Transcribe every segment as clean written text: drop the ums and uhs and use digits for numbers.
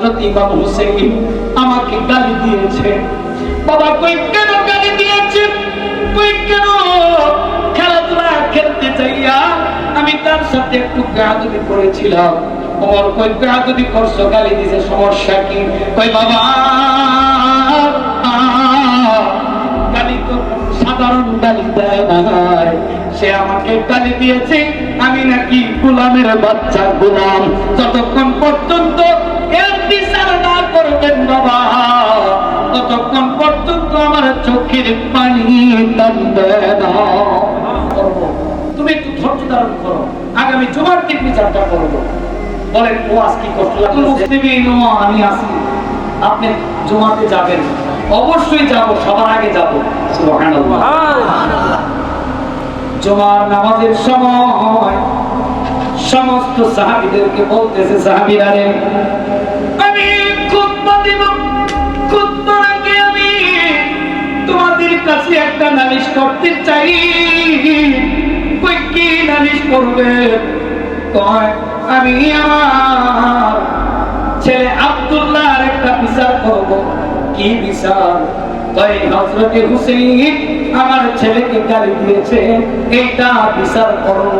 হযরত ইমাম হুসাইন আমাকে গালি দিয়েছে। বাবা কই কেন গালি দিয়েছে? কই কেন? খেলাধুলা খেলতে যাইয়া আমি তার সাথে একটু বেয়াদবি করেছিলাম। ওমর কই বেয়াদবি করছো, গালি দিয়েছে, সমস্যা কি? কই বাবা গালি তো সাধারণ গালি দেয় নাই, সে আমাকে গালি দিয়েছে আমি নাকি গোলামের বাচ্চা, গোলাম। যতক্ষণ পর্যন্ত এর বিচার না করবেন বাবা, ততক্ষণ পর্যন্ত আমার চোখের পানি নামবে না। তুমি একটু ধৈর্য ধারণ করো, আগামী জুমার দিন বিচারটা করবো। বলেন ওয়াজ কি কষ্ট লাগলো? মুসলিম আমি আছি, আপনি জুমাতে যাবেন? অবশ্যই যাব, সবার আগে যাব। সুবহানাল্লাহ। জুমার নামাজের সময় সমস্ত সাহাবীদেরকে বলতেছে, সাহাবীরা রে আমি খুতবা দিব, খুতবার আগে আমি তোমাদের কাছে একটা নালিশ করতে চাই। কই কি নালিশ করবে? কয় আমি আমার ছেলে আব্দুল্লাহর একটা বিচার করব। কি বিচার? কয় হযরত হুসাইন আমার ছেলেকে গালি দিয়েছে, এইটা বিচার করো।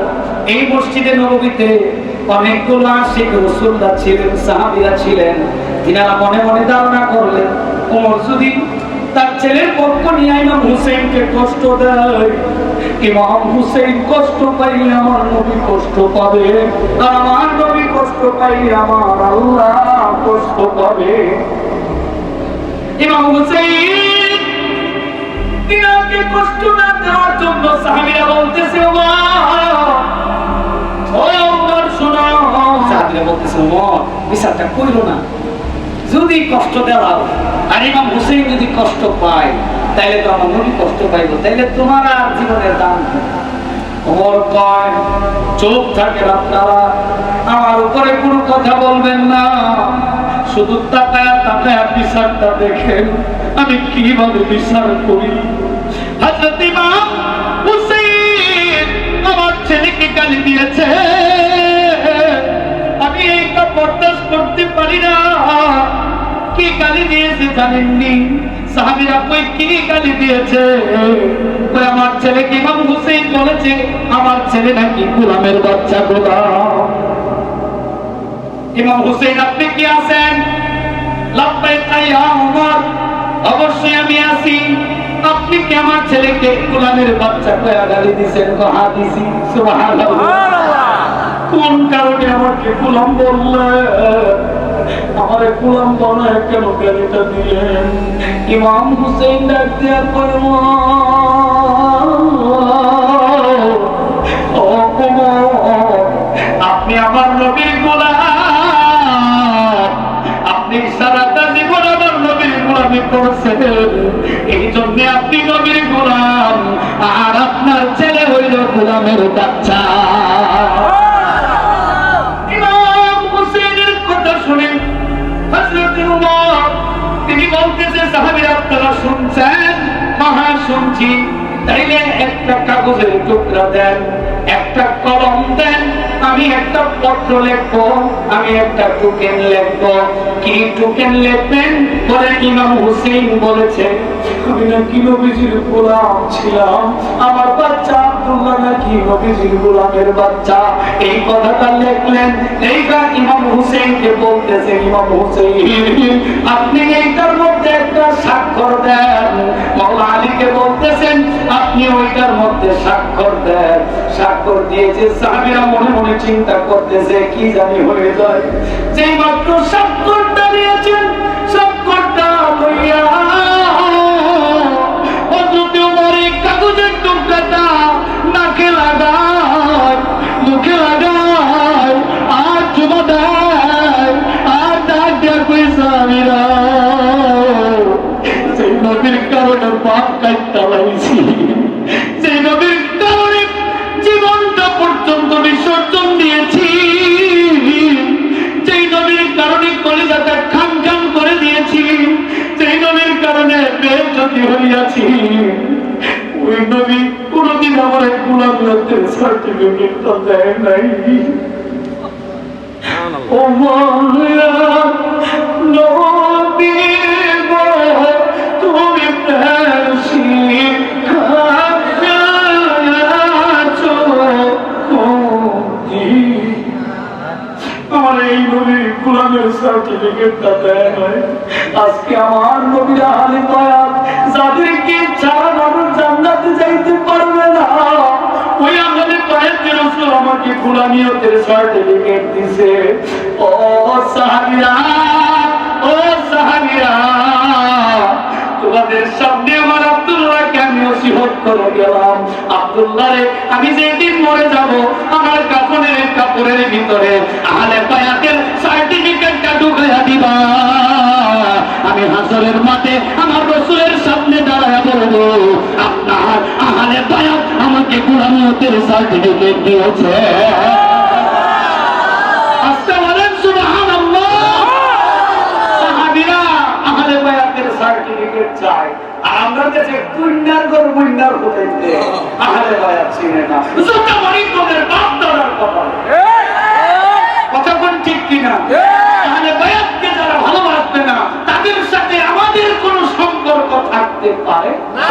এই মসজিদে নববীতে অনেকগুলো আশিক রাসূলরা ছিলেন, সাহাবীরা ছিলেন, তিনারা মনে মনে ধারণা করলেন ওমর যদি তার ছেলের পক্ষ নিয়ে ইমাম হুসাইনকে কষ্ট দেয়, ইমাম হুসাইন কষ্ট পাইলে আমার নবী কষ্ট পাবে, আর আমার নবী কষ্ট পাইলে আমার আল্লাহ কষ্ট পাবে। ইমাম হুসাইন তিনাকে কষ্ট না দেওয়ার জন্য সাহাবীরা বলতেছে ওমর শোনো, সাহাবীরা বলতেছে ওমর বিচারটা কইরো না, যদি কষ্ট দেওয়া আর ইমাম হুসাইন যদি কষ্ট পায় তাইলে তো আমার নবী কষ্ট পাইব, তাইলে তোমার আর জীবনের দাম কি? ওমর কয় চুপ থাকেন আপনারা, আমার উপরে কোনো কথা বলবেন না, শুধু তাকায়া তাকায়া বিচারটা দেখেন আমি কিভাবে বিচার করি। হযরত ইমাম হুসাইন আমার ছেলেকে গালি দিয়েছে, আমি এইটা বরদাস্ত করতে পারি না। কি গালি দিয়েছে জানেননি? সাহাবীরা কই কি গালি দিয়েছে? কই আমার ছেলেকে ইমাম হুসাইন বলেছে আমার ছেলে নাকি গোলামের বাচ্চা, গোলাম। ইমাম হুসাইন আপনি কি আছেন? লাব্বাইক ইয়া ওমর, অবশ্যই আমি আছি। আপনি কি আমার ছেলেকে গোলামের বাচ্চা কয়া গালি দিয়েছেন? হ্যাঁ দিছি। সুবহানাল্লাহ। কোন কারণে আমাকে গোলাম বললেন? আমারে গোলাম বানায় কেন গালিটা দিলেন? ইমাম হুসাইন ডাক দিয়া কয় আপনি আমার নবীর গোলাম, আপনি সারাটা জীবন আমার নবীর গোলামি করছেন, এই জন্য আপনি নবীর গোলাম, আর আপনার ছেলে হইল গোলামের বাচ্চা। ইমাম হুসাইনের কথা শুনে হযরত ওমর তিনি বলতেছে সাহাবীরা আপনারা শুনছেন? হ্যাঁ শুনছি। তাইলে একটা কাগজের টুকরা দেন, একটা কলম দেন, আমি একটা পত্র লিখবো, আমি একটা টোকেন লিখবো। কি টোকেন লিখবেন? বলে ইমাম হুসাইন বলেছে আমি নাকি নবীজির গোলাম ছিলাম, আমার বাচ্চা আব্দুল্লাহ নাকি নবীজির গোলামের বাচ্চা। এই কথাটা লিখলেন। এইবার ইমাম হুসাইনকে বলতেছে ইমাম হুসাইন আপনি এইটার মধ্যে একটা স্বাক্ষর দেন। মাওলা আলীকে বলতেছেন আপনি ওইটার মধ্যে স্বাক্ষর দেন। স্বাক্ষর দিয়েছে। সাহাবীরা মনে মনে চিন্তা করতেছে কি জানি হয়ে যায়। যেই মাত্র স্বাক্ষরটা দিয়েছেন, স্বাক্ষরটা লইয়া হযরত ওমর এই কাগজের টুকরাটা নাকে লাগায়, মুখে লাগায়, আর চুমা দেয়, আর ডাক দেয়া কই সাহাবীরা সেই নবীর কারণে পাপ কাটতে লাইছি, সেই নবীর কারণে জীবনটা পর্যন্ত বিসর্জন দিয়েছি, সেই নবীর কারণে কলিজাটা খান খান করে দিয়েছি, সেই নবীর কারণে বেইজ্জতি হইয়াছি। ওই নবী কোনদিন আমার গোলামিয়তের সার্টিফিকেটটা দেয় নাই। ও মাওলা সার্টিফিকেটটা দেয় নাই। আজকে আমার নবীর আহলে বায়াত যাদেরকে ছাড়া মানুষ জান্নাতে যাইতে পারবে না, ওই আহলে বায়াতের রাসূল আমাকে গোলামিয়তের সার্টিফিকেট দিছে। ও সাহাবীরা, ও সাহাবীরা, তোমাদের সামনে আমার আব্দুল্লাহকে আমি নসিহত করে গেলাম। আব্দুল্লাহ রে, আমি যেদিন মরে যাব আমার কাফনের কাপড়ের ভিতরে আহলে বায়াতের সার্টিফিকেটটা ঢুকাইয়া দিবা। আমি হাসরের মাঠে আমার রাসূলের সামনে দাঁড়ায়া বলবো, আপনার আহলে বায়াত আমাকে গোলামিয়তের সার্টিফিকেট দিয়েছে। আজকে বলেন সুবহানাল্লাহ। সাহাবীরা আহলে বায়াতের সার্টিফিকেট চায়, আর আমরা দেশে কুইন্নার গর মুইন্নার হইতে আহলে বায়াত চিনে না। জুতা মারি তোদের বাপ দাদার কথা, কথা কোন ঠিক কিনা? আহলে বায়াতকে যারা ভালোবাসবে না তাদের সাথে আমাদের কোনো সম্পর্ক থাকতে পারে না।